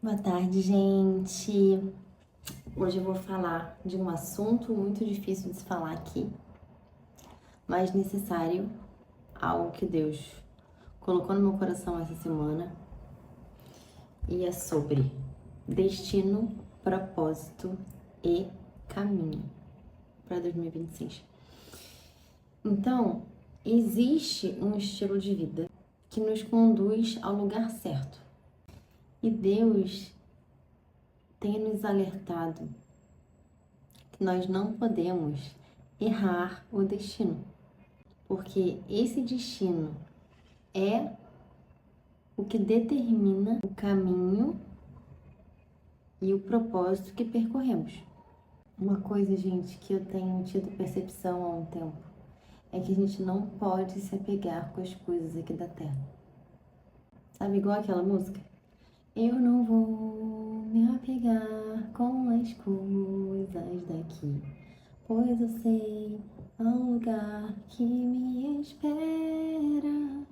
Boa tarde, gente. Hoje eu vou falar de um assunto muito difícil de se falar aqui, mas necessário, algo que Deus colocou no meu coração essa semana, e é sobre destino, propósito e caminho para 2026. Então, existe um estilo de vida que nos conduz ao lugar certo. E Deus tem nos alertado que nós não podemos errar o destino, porque esse destino é o que determina o caminho e o propósito que percorremos. Uma coisa, gente, que eu tenho tido percepção há um tempo é que a gente não pode se apegar com as coisas aqui da Terra. Sabe, igual aquela música? Eu não vou me apegar com as coisas daqui, pois eu sei há um lugar que me espera.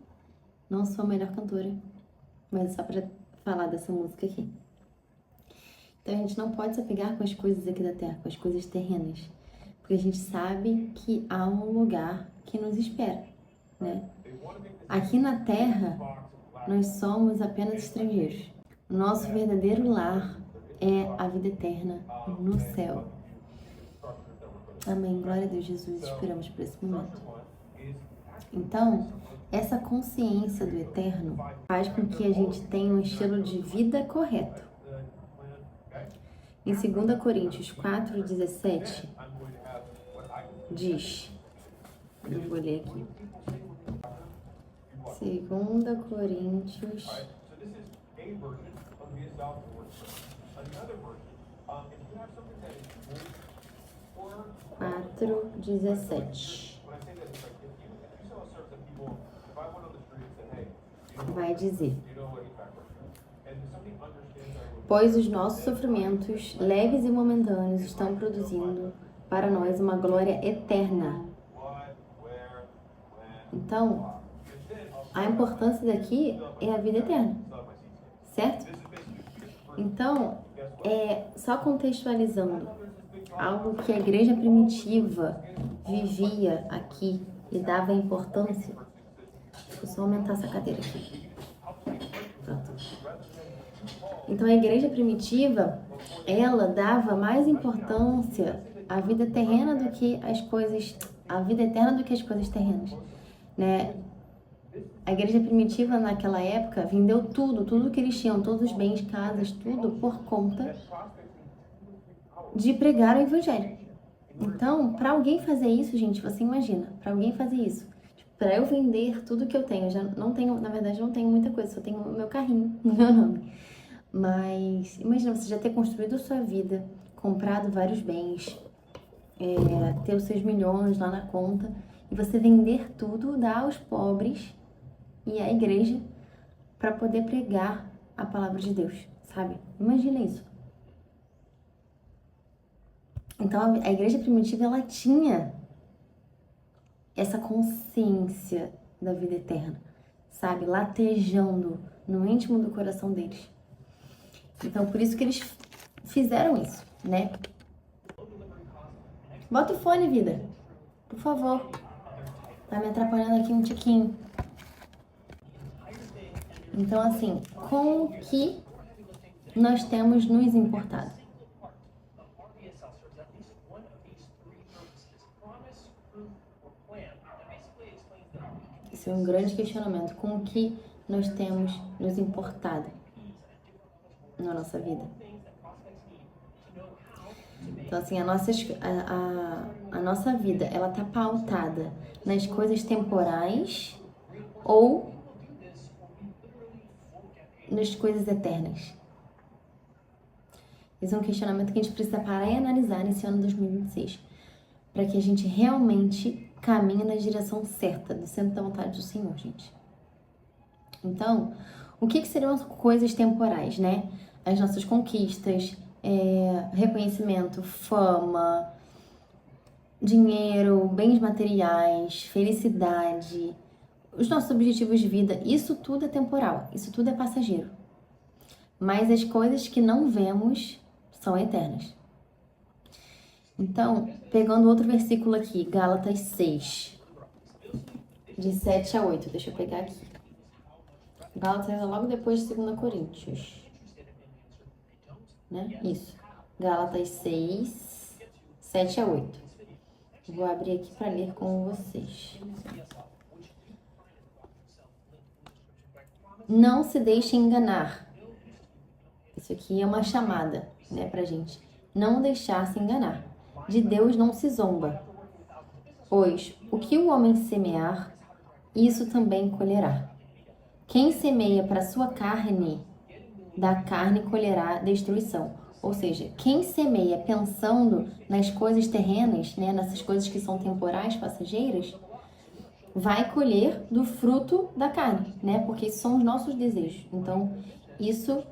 Não sou a melhor cantora, mas é só pra falar dessa música aqui. Então a gente não pode se apegar com as coisas aqui da Terra, com as coisas terrenas, porque a gente sabe que há um lugar que nos espera, né? Aqui na Terra, nós somos apenas estrangeiros. O nosso verdadeiro lar é a vida eterna no céu. Amém. Glória a Deus, Jesus. Esperamos por esse momento. Então, essa consciência do eterno faz com que a gente tenha um estilo de vida correto. Em 2 Coríntios 4,17, diz, eu vou ler aqui, 2 Coríntios 4,17. Vai dizer: pois os nossos sofrimentos, leves e momentâneos, estão produzindo para nós uma glória eterna. Então, a importância daqui é a vida eterna, certo? Então, só contextualizando, algo que a igreja primitiva vivia aqui e dava importância. Vou só aumentar essa cadeira aqui. Pronto. Então, a igreja primitiva, ela dava mais importância à vida terrena do que as coisas, à vida eterna do que as coisas terrenas, né? A igreja primitiva naquela época vendeu tudo que eles tinham, todos os bens, casas, tudo por conta de pregar o evangelho. Então, para alguém fazer isso, gente, você imagina, para alguém fazer isso, para eu vender tudo que eu tenho, eu já não tenho, na verdade, não tenho muita coisa, só tenho o meu carrinho no meu nome. Mas imagina você já ter construído a sua vida, comprado vários bens, ter os seus milhões lá na conta, e você vender tudo, dar aos pobres e à igreja para poder pregar a palavra de Deus, sabe? Imagina isso. Então a igreja primitiva, ela tinha essa consciência da vida eterna, sabe? Latejando no íntimo do coração deles. Então por isso que eles fizeram isso, né? Bota o fone, vida, por favor. Tá me atrapalhando aqui um tiquinho. Então, assim, com o que nós temos nos importado? Esse é um grande questionamento. Com o que nós temos nos importado na nossa vida? Então, assim, a nossa vida, ela tá pautada nas coisas temporais ou nas coisas eternas? Esse é um questionamento que a gente precisa parar e analisar nesse ano 2026, para que a gente realmente caminhe na direção certa, do centro da vontade do Senhor, gente. Então, o que seriam as coisas temporais, né? As nossas conquistas, reconhecimento, fama, dinheiro, bens materiais, felicidade, os nossos objetivos de vida, isso tudo é temporal, isso tudo é passageiro. mas as coisas que não vemos são eternas. Então, pegando outro versículo aqui, Gálatas 6, de 7 a 8, deixa eu pegar aqui. Gálatas é logo depois de 2 Coríntios, né? Isso, Gálatas 6, 7 a 8. Vou abrir aqui para ler com vocês. Não se deixe enganar. Isso aqui é uma chamada, né, pra gente. Não deixar se enganar. De Deus não se zomba. Pois o que o homem semear, isso também colherá. Quem semeia para sua carne, da carne colherá destruição. Ou seja, quem semeia pensando nas coisas terrenas, né, nessas coisas que são temporais, passageiras, vai colher do fruto da carne, né? Porque são os nossos desejos. Então, isso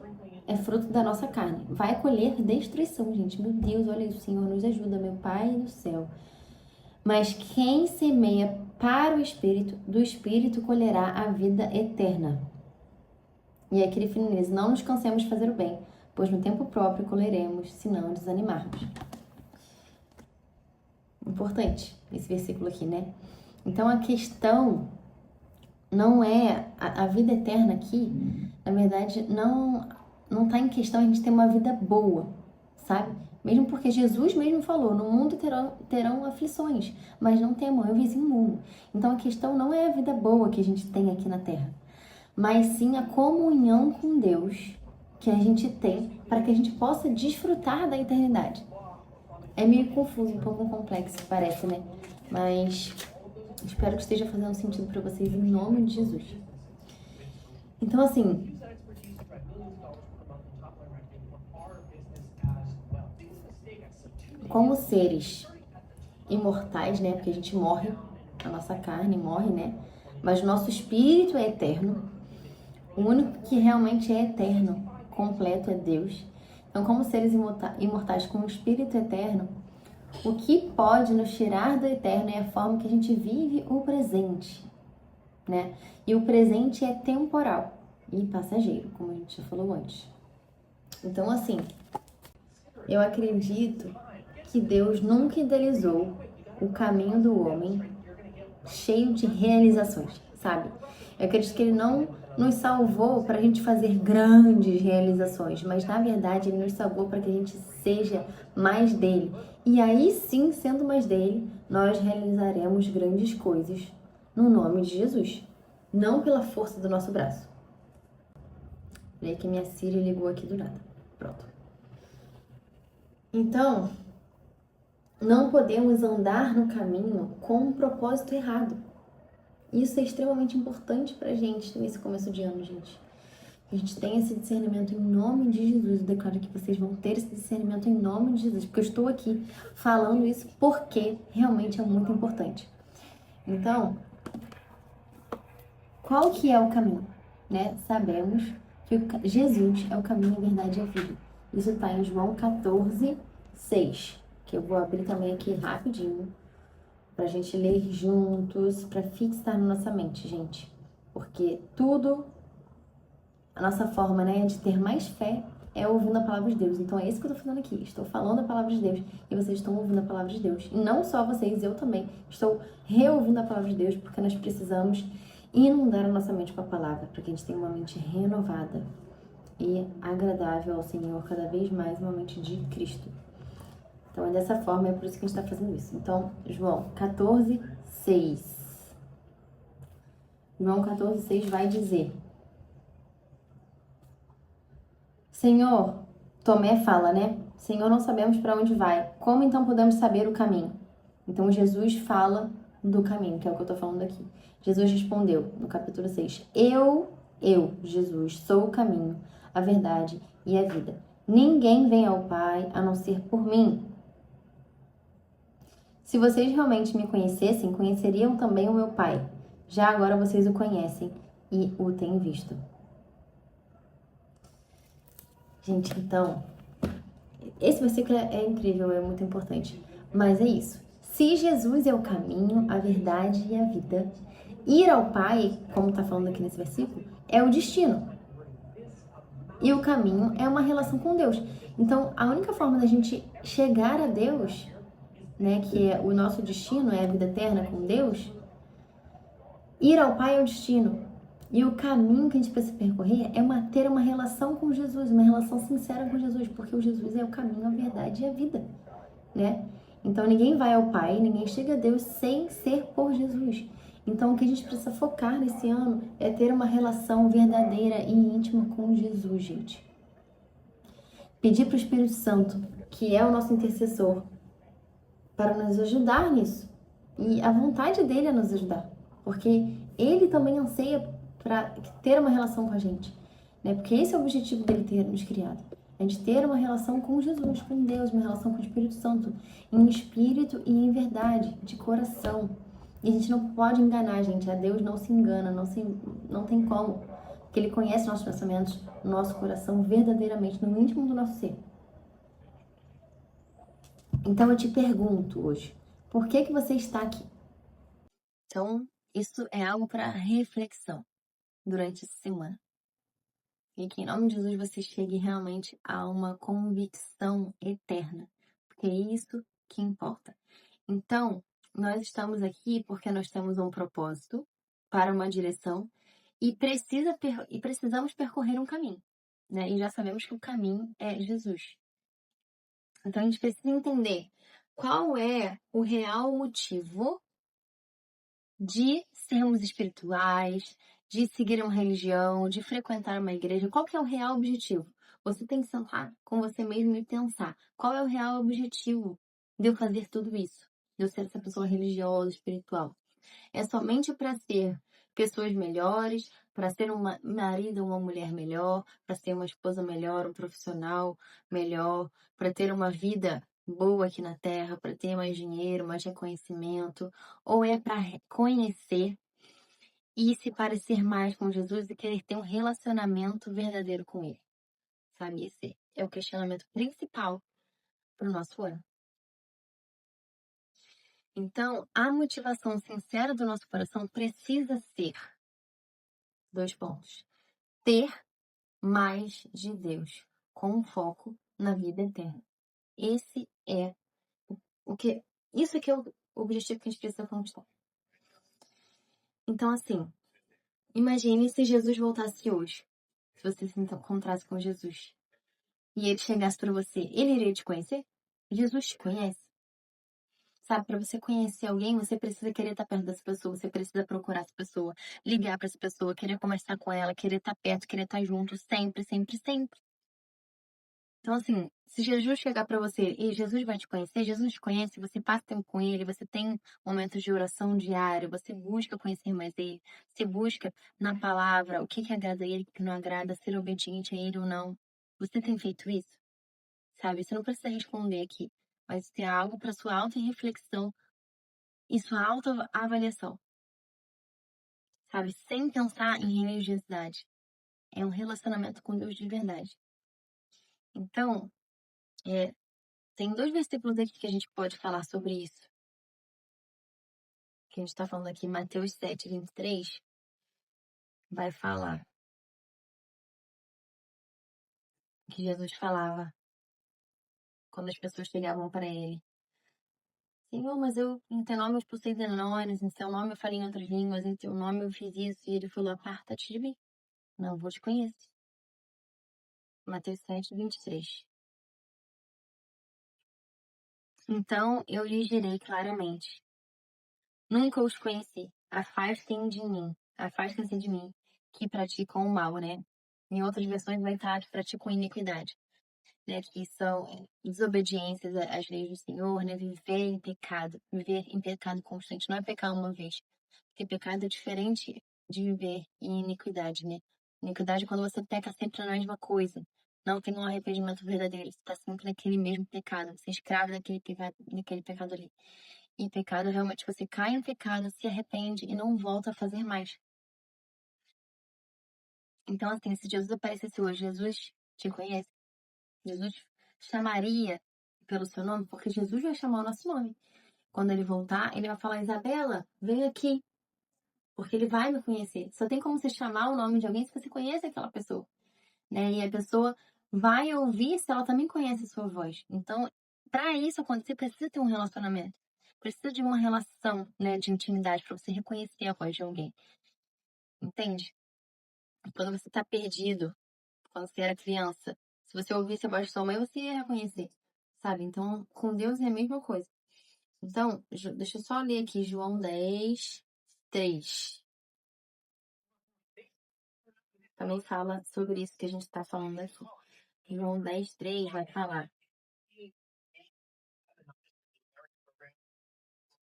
é fruto da nossa carne. Vai colher destruição, gente. Meu Deus, olha isso, Senhor, nos ajuda, meu Pai do céu. Mas quem semeia para o Espírito, do Espírito colherá a vida eterna. E aqui ele finaliza: não nos cansemos de fazer o bem, pois no tempo próprio colheremos, se não desanimarmos. Importante esse versículo aqui, né? Então a questão não é a vida eterna aqui, na verdade, não está em questão a gente ter uma vida boa, sabe? Mesmo porque Jesus mesmo falou: no mundo terão aflições, mas não temam, eu venci o mundo. Então a questão não é a vida boa que a gente tem aqui na Terra, mas sim a comunhão com Deus que a gente tem para que a gente possa desfrutar da eternidade. É meio confuso, um pouco complexo, parece, né? Mas espero que esteja fazendo sentido para vocês em nome de Jesus. Então, assim, como seres imortais, né? Porque a gente morre, a nossa carne morre, né? Mas o nosso espírito é eterno. O único que realmente é eterno, completo, é Deus. Então, como seres imortais com o espírito eterno, o que pode nos tirar do eterno é a forma que a gente vive o presente, né? E o presente é temporal e passageiro, como a gente já falou antes. Então, assim, eu acredito que Deus nunca idealizou o caminho do homem cheio de realizações, sabe? Eu acredito que Ele não nos salvou para a gente fazer grandes realizações, mas na verdade Ele nos salvou para que a gente seja mais dele. E aí sim, sendo mais dele, nós realizaremos grandes coisas no nome de Jesus, não pela força do nosso braço. Peraí que minha Siri ligou aqui do nada. Pronto. Então, não podemos andar no caminho com um propósito errado. Isso é extremamente importante pra gente nesse começo de ano, gente. A gente tem esse discernimento em nome de Jesus. Eu declaro que vocês vão ter esse discernimento em nome de Jesus, porque eu estou aqui falando isso porque realmente é muito importante. Então, qual que é o caminho? Né? Sabemos que Jesus é o caminho, a verdade e a vida. Isso está em João 14, 6, que eu vou abrir também aqui rapidinho, pra gente ler juntos, pra fixar na nossa mente, gente. Porque tudo, a nossa forma, né, de ter mais fé é ouvindo a palavra de Deus. Então é isso que eu tô fazendo aqui. Estou falando a palavra de Deus e vocês estão ouvindo a palavra de Deus. E não só vocês, eu também estou reouvindo a palavra de Deus, porque nós precisamos inundar a nossa mente com a palavra, para que a gente tenha uma mente renovada e agradável ao Senhor cada vez mais, uma mente de Cristo. Então, é dessa forma, é por isso que a gente está fazendo isso. Então, João 14, 6. João 14, 6 vai dizer: Senhor, Tomé fala, né? Senhor, não sabemos para onde vai. Como então podemos saber o caminho? Então, Jesus fala do caminho, que é o que eu tô falando aqui. Jesus respondeu, no capítulo 6, Eu, Jesus, sou o caminho, a verdade e a vida. Ninguém vem ao Pai a não ser por mim. Se vocês realmente me conhecessem, conheceriam também o meu Pai. Já agora vocês o conhecem e o têm visto. Gente, então, esse versículo é incrível, é muito importante. Mas é isso. Se Jesus é o caminho, a verdade e a vida, ir ao Pai, como está falando aqui nesse versículo, é o destino. E o caminho é uma relação com Deus. Então, a única forma da gente chegar a Deus, né, que é o nosso destino, é a vida eterna com Deus, ir ao Pai é o destino. E o caminho que a gente precisa percorrer é ter uma relação com Jesus, uma relação sincera com Jesus, porque o Jesus é o caminho, a verdade e a vida, né? Então ninguém vai ao Pai, ninguém chega a Deus sem ser por Jesus. Então o que a gente precisa focar nesse ano é ter uma relação verdadeira e íntima com Jesus, gente. Pedir para o Espírito Santo, que é o nosso intercessor, para nos ajudar nisso. E a vontade dele é nos ajudar, porque ele também anseia para ter uma relação com a gente, né? Porque esse é o objetivo dele ter nos criado. A gente ter uma relação com Jesus, com Deus, uma relação com o Espírito Santo, em espírito e em verdade, de coração. E a gente não pode enganar, gente. A Deus não se engana, não tem como. Porque ele conhece nossos pensamentos, nosso coração verdadeiramente, no íntimo do nosso ser. Então eu te pergunto hoje, por que você está aqui? Então, isso é algo para reflexão durante essa semana. E que em nome de Jesus você chegue realmente a uma convicção eterna, porque é isso que importa. Então, nós estamos aqui porque nós temos um propósito para uma direção e precisamos percorrer um caminho, né? E já sabemos que o caminho é Jesus. Então, a gente precisa entender qual é o real motivo de sermos espirituais, de seguir uma religião, de frequentar uma igreja. Qual que é o real objetivo? Você tem que sentar com você mesmo e pensar qual é o real objetivo de eu fazer tudo isso, de eu ser essa pessoa religiosa, espiritual. É somente para ser pessoas melhores, para ser um marido ou uma mulher melhor, para ser uma esposa melhor, um profissional melhor, para ter uma vida boa aqui na Terra, para ter mais dinheiro, mais reconhecimento, ou é para conhecer e se parecer mais com Jesus e querer ter um relacionamento verdadeiro com Ele? Sabe, esse é o questionamento principal para o nosso ano. Então, a motivação sincera do nosso coração precisa ser, 2 pontos, ter mais de Deus, com foco na vida eterna. Esse é isso que é o objetivo que a gente precisa conquistar. Então, assim, imagine se Jesus voltasse hoje, se você se encontrasse com Jesus, e ele chegasse para você, ele iria te conhecer? Jesus te conhece. Sabe, para você conhecer alguém, você precisa querer estar perto dessa pessoa, você precisa procurar essa pessoa, ligar para essa pessoa, querer conversar com ela, querer estar perto, querer estar junto, sempre, sempre, sempre. Então, assim, se Jesus chegar para você e Jesus vai te conhecer, Jesus te conhece, você passa tempo com ele, você tem momentos de oração diário, você busca conhecer mais ele, você busca na palavra o que agrada a ele, o que não agrada, ser obediente a ele ou não. Você tem feito isso? Sabe? Você não precisa responder aqui, mas ter algo para sua auto-reflexão e sua autoavaliação, sabe? Sem pensar em religiosidade. É um relacionamento com Deus de verdade. Então, tem 2 versículos aqui que a gente pode falar sobre isso. Que a gente está falando aqui, Mateus 7:23, vai falar que Jesus falava quando as pessoas chegavam para ele. Senhor, mas em teu nome eu expulsei demônios, em seu nome eu falei em outras línguas, em teu nome eu fiz isso. E ele falou, aparta-te de mim, não vou te conhecer. Mateus 7:23. Então eu lhes direi claramente, nunca os conheci, afastem-se de mim, que praticam o mal, né? Em outras versões vai estar que praticam iniquidade, né? Que são desobediências às leis do Senhor, né? Viver em pecado constante, não é pecar uma vez, porque pecado é diferente de viver em iniquidade, né? Iniquidade é quando você peca sempre na mesma coisa, não tem um arrependimento verdadeiro, você está sempre naquele mesmo pecado, você é escravo daquele pecado ali. E pecado, realmente, você cai em pecado, se arrepende e não volta a fazer mais. Então, assim, se Jesus aparecesse hoje, Jesus te conhece? Jesus chamaria pelo seu nome? Porque Jesus vai chamar o nosso nome. Quando ele voltar, ele vai falar, Isabela, vem aqui. Porque ele vai me conhecer. Só tem como você chamar o nome de alguém se você conhece aquela pessoa. né? E a pessoa vai ouvir se ela também conhece a sua voz. Então, para isso acontecer, precisa ter um relacionamento. Precisa de uma relação, né, de intimidade para você reconhecer a voz de alguém. Entende? Quando você tá perdido, quando você era criança, se você ouvisse a voz de sua mãe, você ia reconhecer, sabe? Então, com Deus é a mesma coisa. Então, deixa eu só ler aqui João 10, 3. Também fala sobre isso que a gente está falando aqui. João 10, 3 vai falar.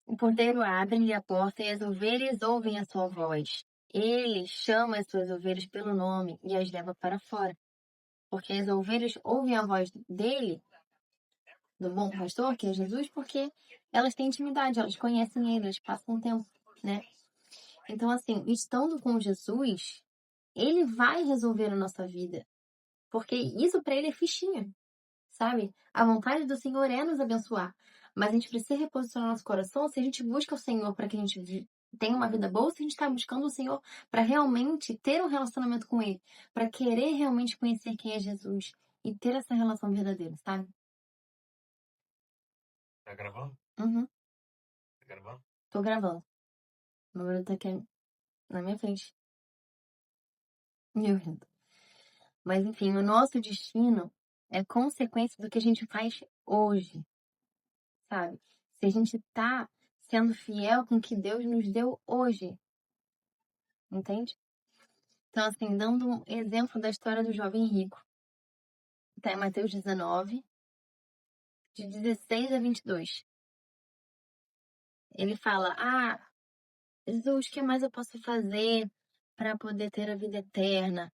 O porteiro abre-lhe a porta e as ovelhas ouvem a sua voz. Ele chama as suas ovelhas pelo nome e as leva para fora. Porque as ovelhas ouvem a voz dele, do bom pastor, que é Jesus, porque elas têm intimidade, elas conhecem ele, eles passam um tempo, né? Então, assim, estando com Jesus, ele vai resolver a nossa vida. Porque isso para ele é fichinha, sabe? A vontade do Senhor é nos abençoar. Mas a gente precisa reposicionar nosso coração se a gente busca o Senhor para que a gente tenha uma vida boa, se a gente está buscando o Senhor para realmente ter um relacionamento com Ele, para querer realmente conhecer quem é Jesus e ter essa relação verdadeira, sabe? Tá gravando? Uhum, Tá gravando? tô gravando. O número tá aqui na minha frente. Meu Deus. Mas enfim, o nosso destino é consequência do que a gente faz hoje, sabe? Se a gente tá sendo fiel com o que Deus nos deu hoje, entende? Então, assim, dando um exemplo da história do jovem rico, tá em Mateus 19, de 16 a 22. Ele fala: Ah, Jesus, o que mais eu posso fazer para poder ter a vida eterna?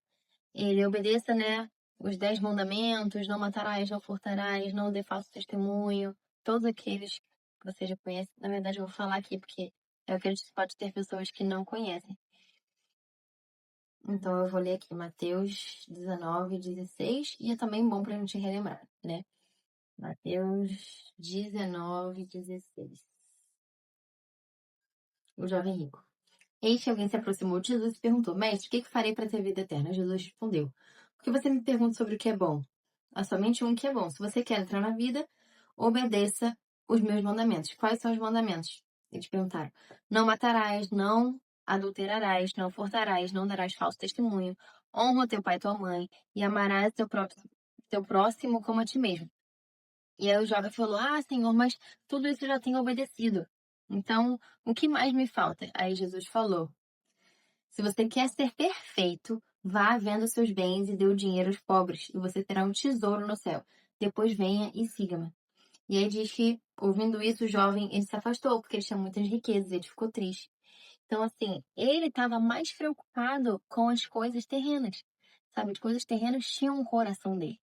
Ele obedeça, né, os 10 mandamentos: não matarás, não furtarás, não dê falso testemunho, todos aqueles que você já conhece. Na verdade, eu vou falar aqui porque eu acredito que pode ter pessoas que não conhecem. Então, eu vou ler aqui Mateus 19, 16, e é também bom pra gente relembrar, né? Mateus 19, 16. O jovem rico. Eis que alguém se aproximou de Jesus e perguntou: Mestre, o que farei para ter vida eterna? Jesus respondeu: Por que você me pergunta sobre o que é bom? Há somente um que é bom. Se você quer entrar na vida, obedeça os meus mandamentos. Quais são os mandamentos? Eles perguntaram: Não matarás, não adulterarás, não furtarás, não darás falso testemunho, honra teu pai e tua mãe, e amarás teu próximo como a ti mesmo. E aí o jovem falou: Ah, Senhor, mas tudo isso eu já tenho obedecido. Então, o que mais me falta? Aí Jesus falou: Se você quer ser perfeito, vá vendo seus bens e dê o dinheiro aos pobres, e você terá um tesouro no céu. Depois venha e siga-me. E aí diz que, ouvindo isso, o jovem ele se afastou, porque ele tinha muitas riquezas, ele ficou triste. Então, assim, ele estava mais preocupado com as coisas terrenas. Sabe, as coisas terrenas tinham o coração dele.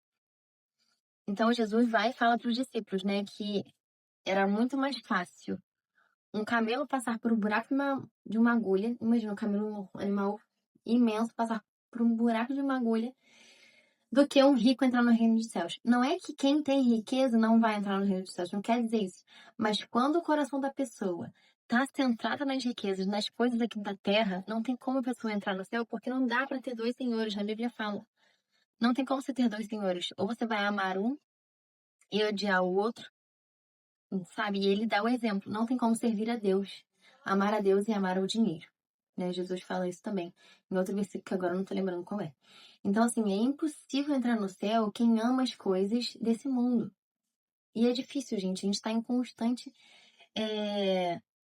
Então, Jesus vai e fala para os discípulos, né, que era muito mais fácil um camelo passar por um buraco de uma agulha. Imagina um camelo, um animal imenso, passar por um buraco de uma agulha, do que um rico entrar no reino dos céus. Não é que quem tem riqueza não vai entrar no reino dos céus, não quer dizer isso. Mas quando o coração da pessoa está centrado nas riquezas, nas coisas aqui da terra, não tem como a pessoa entrar no céu, porque não dá para ter dois senhores, a Bíblia fala. Não tem como você ter dois senhores. Ou você vai amar um e odiar o outro, sabe? E ele dá o exemplo. Não tem como servir a Deus, amar a Deus e amar o dinheiro. Né? Jesus fala isso também. Em outro versículo que agora eu não tô lembrando qual é. Então, assim, é impossível entrar no céu quem ama as coisas desse mundo. E é difícil, gente. A gente está em constante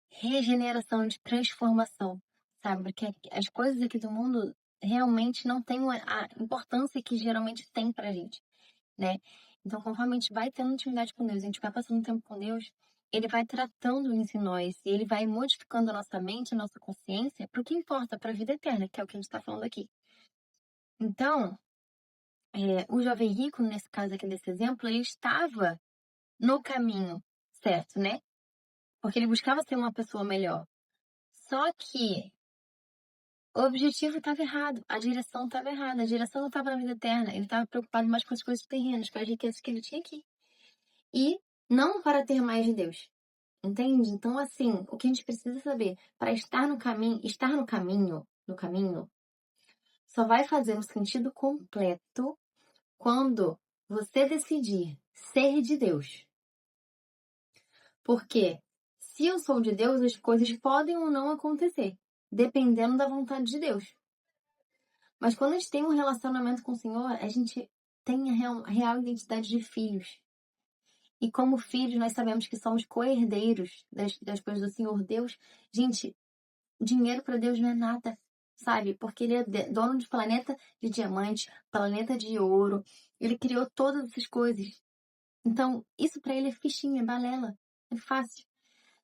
regeneração, de transformação, sabe? Porque as coisas aqui do mundo realmente não têm a importância que geralmente tem pra gente, né? Então, conforme a gente vai tendo intimidade com Deus, a gente vai passando tempo com Deus, ele vai tratando isso em nós, e ele vai modificando a nossa mente, a nossa consciência, para o que importa, para a vida eterna, que é o que a gente está falando aqui. Então, o jovem rico, nesse caso aqui desse exemplo, ele estava no caminho certo, né? Porque ele buscava ser uma pessoa melhor. Só que o objetivo estava errado, a direção estava errada, a direção não estava na vida eterna, ele estava preocupado mais com as coisas terrenas, com as riquezas que ele tinha aqui. E não para ter mais de Deus. Entende? Então, assim, o que a gente precisa saber para estar no caminho, só vai fazer um sentido completo quando você decidir ser de Deus. Porque se eu sou de Deus, as coisas podem ou não acontecer, dependendo da vontade de Deus. Mas quando a gente tem um relacionamento com o Senhor, a gente tem a real identidade de filhos. E como filhos, nós sabemos que somos co-herdeiros das coisas do Senhor Deus. Gente, dinheiro para Deus não é nada, sabe? Porque Ele é dono de planeta de diamante, planeta de ouro. Ele criou todas essas coisas. Então, isso para Ele é fichinha, é balela, é fácil.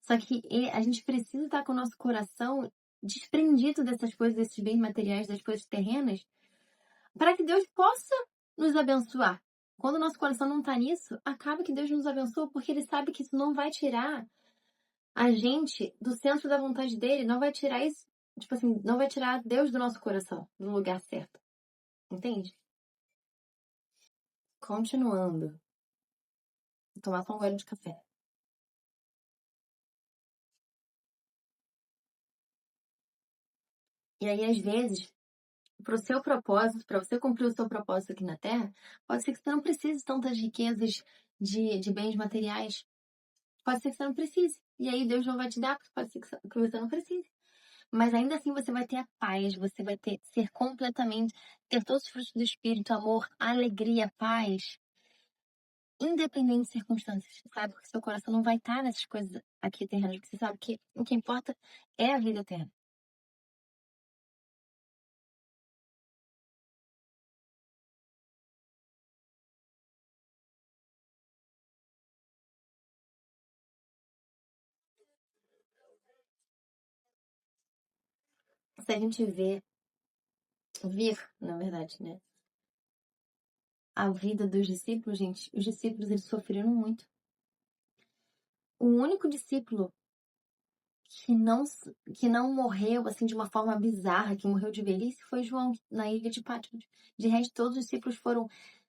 Só que a gente precisa estar com o nosso coração desprendido dessas coisas, desses bens materiais, das coisas terrenas, para que Deus possa nos abençoar. Quando o nosso coração não está nisso, acaba que Deus nos abençoa, porque Ele sabe que isso não vai tirar a gente do centro da vontade dEle, não vai tirar isso, tipo assim, não vai tirar Deus do nosso coração, do lugar certo. Entende? Continuando. Vou tomar só um gole de café. E aí, às vezes, para o seu propósito, para você cumprir o seu propósito aqui na Terra, pode ser que você não precise de tantas riquezas de bens materiais. Pode ser que você não precise. E aí Deus não vai te dar, porque pode ser que você não precise. Mas ainda assim você vai ter a paz, você vai ser completamente, ter todos os frutos do Espírito, amor, alegria, paz, independente de circunstâncias, sabe? Porque seu coração não vai estar nessas coisas aqui terrenas, porque você sabe que o que importa é a vida eterna. Se a gente vir, na verdade, né? A vida dos discípulos, gente, os discípulos eles sofreram muito. O único discípulo que não morreu assim de uma forma bizarra, que morreu de velhice, foi João, na ilha de Patmos. De resto, todos os discípulos foram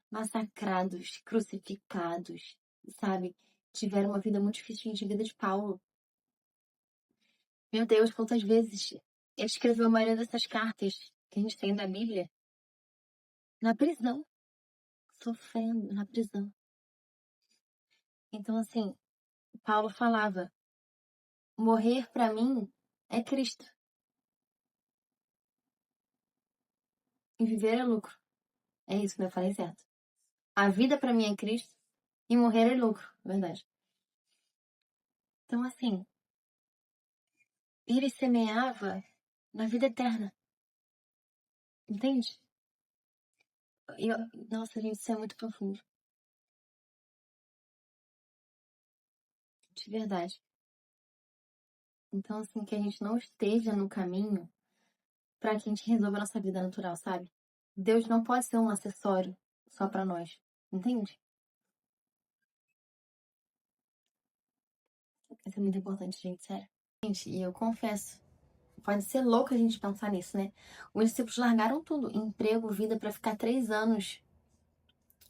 massacrados, crucificados, sabe? Tiveram uma vida muito difícil de vida de Paulo. Meu Deus, quantas vezes ele escreveu a maioria dessas cartas que a gente tem da Bíblia na prisão, sofrendo na prisão. Então, assim, Paulo falava: morrer para mim é Cristo e viver é lucro. É isso, né? Eu falei certo. A vida para mim é Cristo e morrer é lucro, verdade. Então, assim, ele semeava na vida eterna, entende? Nossa, gente, isso é muito profundo, de verdade. Então, assim, que a gente não esteja no caminho para que a gente resolva a nossa vida natural, sabe? Deus não pode ser um acessório só para nós, entende? Isso é muito importante, gente, sério. Gente, e eu confesso, pode ser louco a gente pensar nisso, né? Os discípulos largaram tudo, emprego, vida, para ficar 3 anos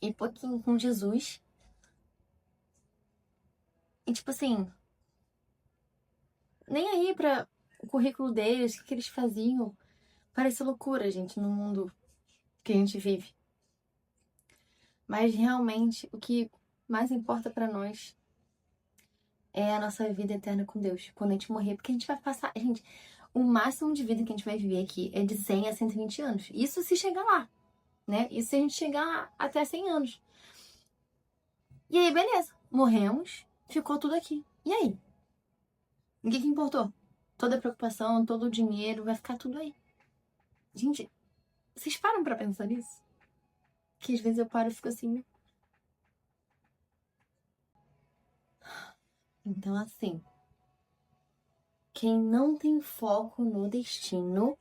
e pouquinho com Jesus. E tipo assim, nem aí para o currículo deles, o que eles faziam. Parece loucura, gente, no mundo que a gente vive. Mas realmente o que mais importa para nós é a nossa vida eterna com Deus, quando a gente morrer, porque a gente vai passar, gente, o máximo de vida que a gente vai viver aqui é de 100 a 120 anos. Isso se chegar lá, né? Isso se a gente chegar até 100 anos. E aí, beleza, morremos, ficou tudo aqui. E aí? O que importou? Toda a preocupação, todo o dinheiro, vai ficar tudo aí. Gente, vocês param pra pensar nisso? Que às vezes eu paro e fico assim. Então, assim, quem não tem foco no destino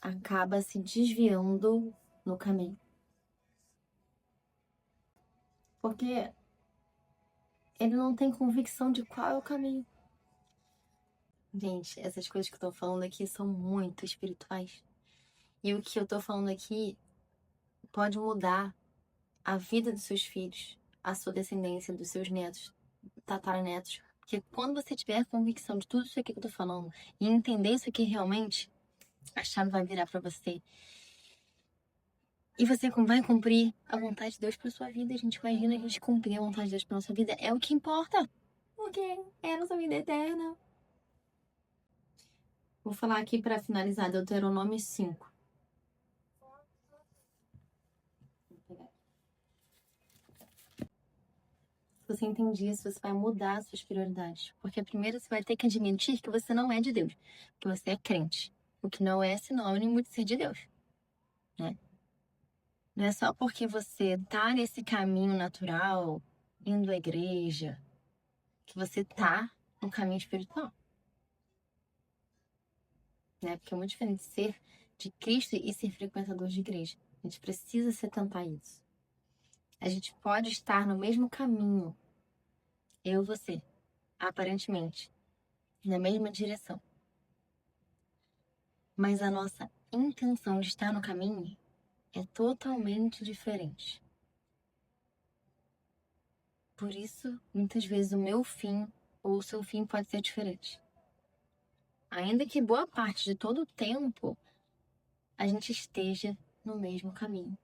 acaba se desviando no caminho. Porque ele não tem convicção de qual é o caminho. Gente, essas coisas que eu tô falando aqui são muito espirituais. E o que eu tô falando aqui pode mudar a vida dos seus filhos, a sua descendência, dos seus netos, tataranetos. Porque quando você tiver a convicção de tudo isso aqui que eu tô falando e entender isso aqui realmente, A chave vai virar para você. E você vai cumprir a vontade de Deus para sua vida. A gente imagina a gente cumprir a vontade de Deus para nossa vida. É o que importa. Porque é a nossa vida eterna. Vou falar aqui para finalizar, Deuteronômio 5. Se você entender isso, você vai mudar as suas prioridades. Porque primeiro você vai ter que admitir que você não é de Deus. Que você é crente. O que não é sinônimo de ser de Deus. Né? Não é só porque você tá nesse caminho natural, indo à igreja, que você tá no caminho espiritual. Né? Porque é muito diferente ser de Cristo e ser frequentador de igreja. A gente precisa se atentar a isso. A gente pode estar no mesmo caminho, eu e você, aparentemente, na mesma direção. Mas a nossa intenção de estar no caminho é totalmente diferente. Por isso, muitas vezes o meu fim ou o seu fim pode ser diferente. Ainda que boa parte de todo o tempo a gente esteja no mesmo caminho.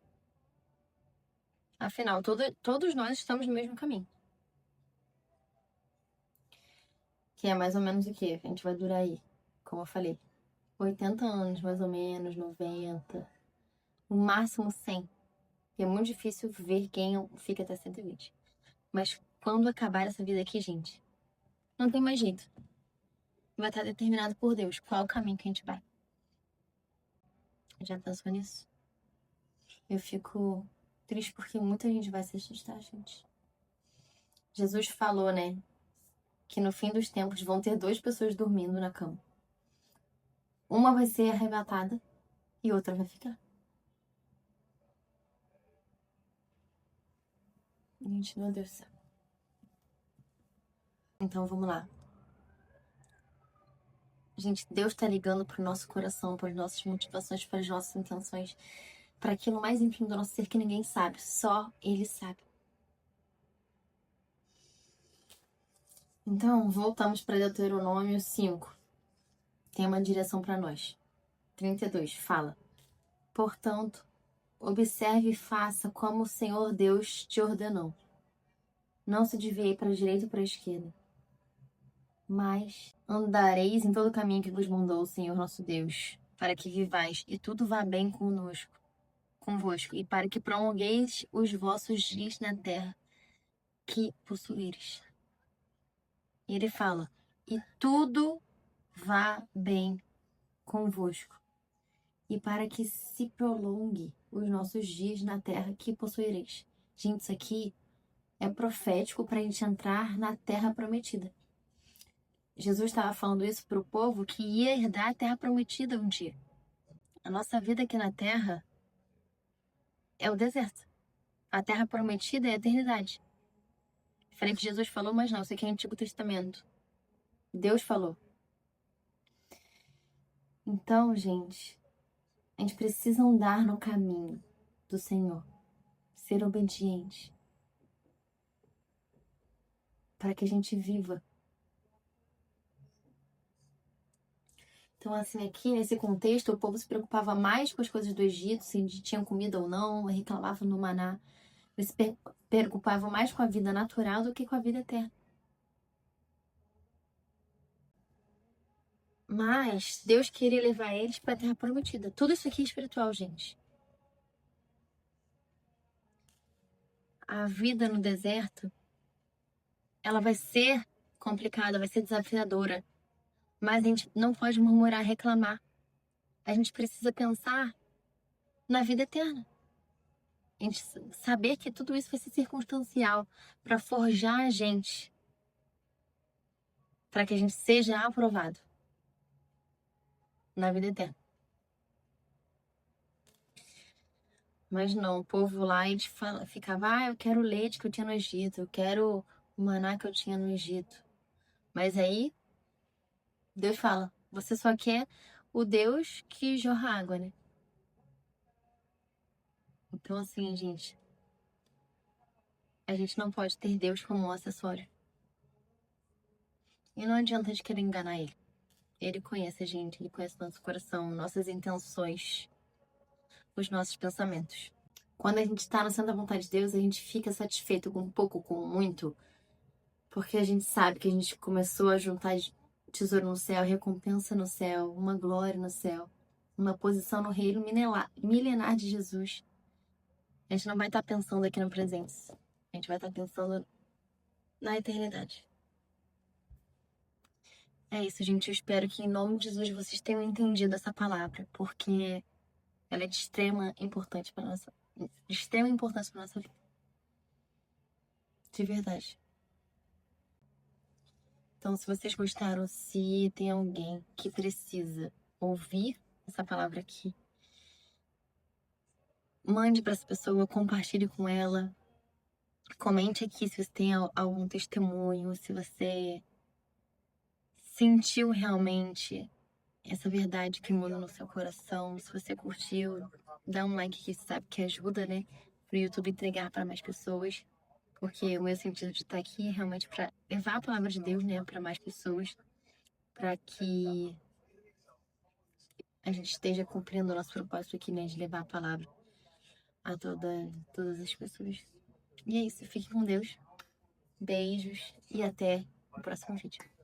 Afinal, todos nós estamos no mesmo caminho. Que é mais ou menos o quê? A gente vai durar aí, como eu falei, 80 anos, mais ou menos, 90, no máximo 100. E é muito difícil ver quem fica até 120. Mas quando acabar essa vida aqui, gente, não tem mais jeito. Vai estar determinado por Deus qual é o caminho que a gente vai. Já pensou nisso? Eu fico triste porque muita gente vai se assustar, gente. Jesus falou, né, que no fim dos tempos vão ter 2 pessoas dormindo na cama. Uma vai ser arrebatada e outra vai ficar. Gente, meu Deus do céu. Então vamos lá. Gente, Deus tá ligando pro nosso coração, para as nossas motivações, para as nossas intenções, para aquilo mais íntimo do nosso ser que ninguém sabe, só Ele sabe. Então, voltamos para Deuteronômio 5. Tem uma direção para nós. 32, fala. Portanto, observe e faça como o Senhor Deus te ordenou. Não se desvie para a direita ou para a esquerda, mas andareis em todo o caminho que vos mandou o Senhor nosso Deus, para que vivais e tudo vá bem convosco, e para que prolongueis os vossos dias na terra que possuíres. E ele fala, e tudo vá bem convosco, e para que se prolongue os nossos dias na terra que possuireis. Gente, isso aqui é profético para a gente entrar na terra prometida. Jesus estava falando isso para o povo que ia herdar a terra prometida um dia. A nossa vida aqui na terra é o deserto. A terra prometida é a eternidade. Falei que Jesus falou, mas não, isso aqui é Antigo Testamento. Deus falou. Então, gente, a gente precisa andar no caminho do Senhor. Ser obediente. Para que a gente viva. Então, assim, aqui nesse contexto, o povo se preocupava mais com as coisas do Egito, se tinham comida ou não, reclamava no maná. Eles se preocupavam mais com a vida natural do que com a vida eterna. Mas Deus queria levar eles para a terra prometida. Tudo isso aqui é espiritual, gente. A vida no deserto, ela vai ser complicada, vai ser desafiadora. Mas a gente não pode murmurar, reclamar. A gente precisa pensar na vida eterna. A gente saber que tudo isso vai ser circunstancial para forjar a gente, para que a gente seja aprovado na vida eterna. Mas não, o povo lá, eles ficava, eu quero o leite que eu tinha no Egito, eu quero o maná que eu tinha no Egito. Mas aí, Deus fala, você só quer o Deus que jorra água, né? Então, assim, gente, a gente não pode ter Deus como um acessório. E não adianta a gente querer enganar Ele. Ele conhece a gente, ele conhece nosso coração, nossas intenções, os nossos pensamentos. Quando a gente está no centro da vontade de Deus, a gente fica satisfeito com pouco, com muito, porque a gente sabe que a gente começou a juntar tesouro no céu, recompensa no céu, uma glória no céu, uma posição no reino milenar de Jesus. A gente não vai estar pensando aqui no presente, a gente vai estar pensando na eternidade. É isso, gente. Eu espero que em nome de Jesus vocês tenham entendido essa palavra, porque ela é de extrema importância para nossa vida. De verdade. Então, se vocês gostaram, se tem alguém que precisa ouvir essa palavra aqui, mande para essa pessoa, compartilhe com ela. Comente aqui se você tem algum testemunho, se você sentiu realmente essa verdade que muda no seu coração. Se você curtiu, dá um like que sabe que ajuda, né? Para o YouTube entregar para mais pessoas. Porque o meu sentido de estar aqui é realmente para levar a palavra de Deus, né, para mais pessoas. Para que a gente esteja cumprindo o nosso propósito aqui, né, de levar a palavra a todas as pessoas. E é isso. Fique com Deus. Beijos e até o próximo vídeo.